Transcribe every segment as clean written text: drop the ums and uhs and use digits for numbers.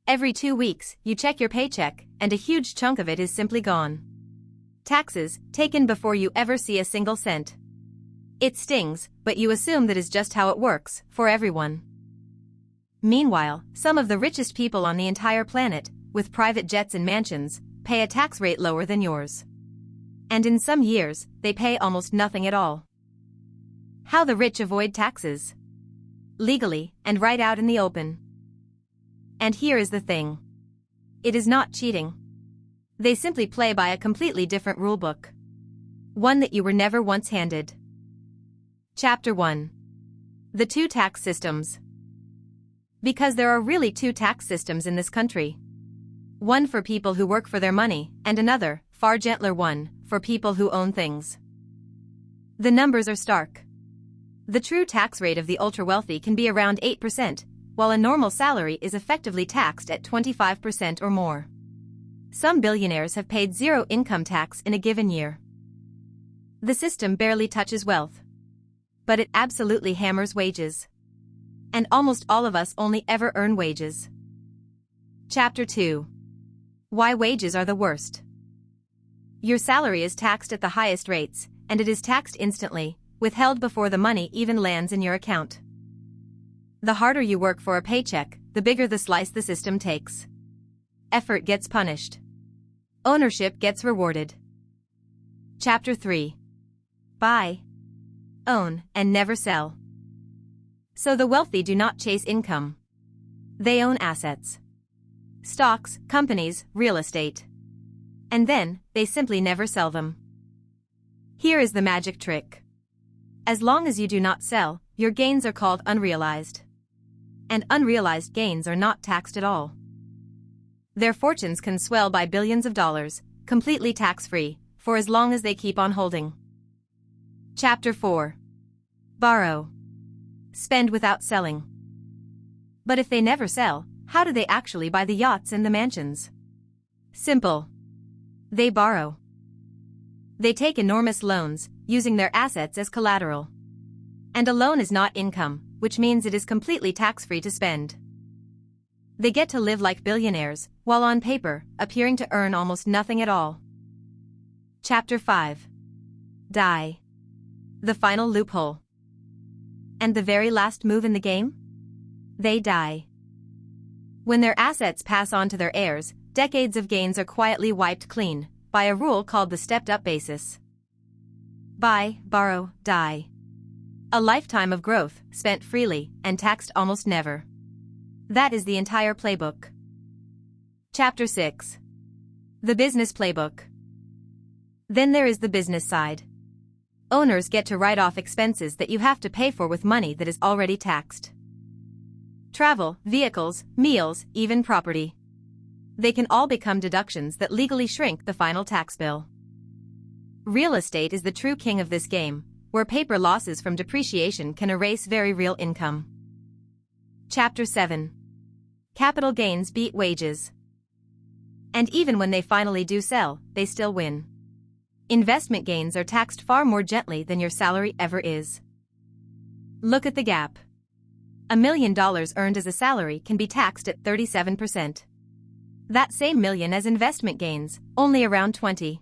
Every 2 weeks, you check your paycheck, and a huge chunk of it is simply gone. Taxes, taken before you ever see a single cent. It stings, but you assume that is just how it works, for everyone. Meanwhile, some of the richest people on the entire planet, with private jets and mansions, pay a tax rate lower than yours. And in some years, they pay almost nothing at all. How the rich avoid taxes? Legally, and right out in the open. And here is the thing. It is not cheating. They simply play by a completely different rulebook. One that you were never once handed. Chapter 1. The two tax systems. Because there are really two tax systems in this country. One for people who work for their money, and another, far gentler one, for people who own things. The numbers are stark. The true tax rate of the ultra-wealthy can be around 8%, while a normal salary is effectively taxed at 25% or more. Some billionaires have paid zero income tax in a given year. The system barely touches wealth. But it absolutely hammers wages. And almost all of us only ever earn wages. Chapter 2. Why wages are the worst. Your salary is taxed at the highest rates, and it is taxed instantly, withheld before the money even lands in your account. The harder you work for a paycheck, the bigger the slice the system takes. Effort gets punished. Ownership gets rewarded. Chapter 3. Buy, own, and never sell. So the wealthy do not chase income. They own assets. Stocks, companies, real estate. And then, they simply never sell them. Here is the magic trick. As long as you do not sell, your gains are called unrealized. And unrealized gains are not taxed at all. Their fortunes can swell by billions of dollars, completely tax-free, for as long as they keep on holding. Chapter 4. Borrow. Spend without selling. But if they never sell, how do they actually buy the yachts and the mansions? Simple. They borrow. They take enormous loans, using their assets as collateral. And a loan is not income, which means it is completely tax-free to spend. They get to live like billionaires, while on paper, appearing to earn almost nothing at all. Chapter 5. Die. The final loophole. And the very last move in the game? They die. When their assets pass on to their heirs, decades of gains are quietly wiped clean, by a rule called the stepped-up basis. Buy, borrow, die. A lifetime of growth, spent freely, and taxed almost never. That is the entire playbook. Chapter 6. The Business Playbook. Then there is the business side. Owners get to write off expenses that you have to pay for with money that is already taxed. Travel, vehicles, meals, even property. They can all become deductions that legally shrink the final tax bill. Real estate is the true king of this game, where paper losses from depreciation can erase very real income. Chapter 7. Capital gains beat wages. And even when they finally do sell, they still win. Investment gains are taxed far more gently than your salary ever is. Look at the gap. $1 million earned as a salary can be taxed at 37%. That same million as investment gains, only around 20%.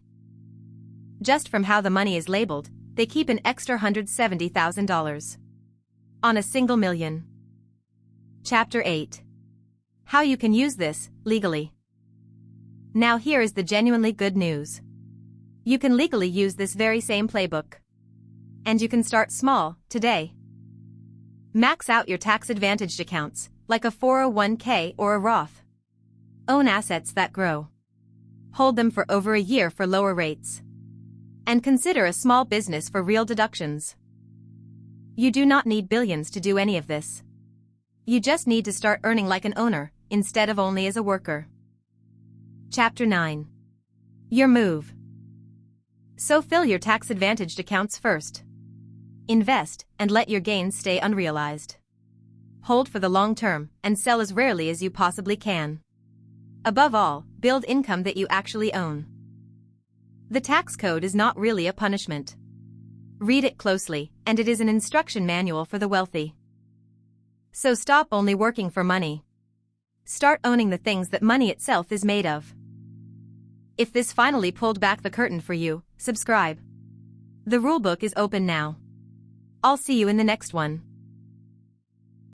Just from how the money is labeled, they keep an extra $170,000 on a single million. Chapter 8. How you can use this, legally. Now here is the genuinely good news. You can legally use this very same playbook. And you can start small, today. Max out your tax-advantaged accounts, like a 401k or a Roth. Own assets that grow. Hold them for over a year for lower rates. And consider a small business for real deductions. You do not need billions to do any of this. You just need to start earning like an owner, instead of only as a worker. Chapter 9. Your move. So fill your tax-advantaged accounts first. Invest, and let your gains stay unrealized. Hold for the long term, and sell as rarely as you possibly can. Above all, build income that you actually own. The tax code is not really a punishment. Read it closely, and it is an instruction manual for the wealthy. So stop only working for money. Start owning the things that money itself is made of. If this finally pulled back the curtain for you, subscribe. The rulebook is open now. I'll see you in the next one.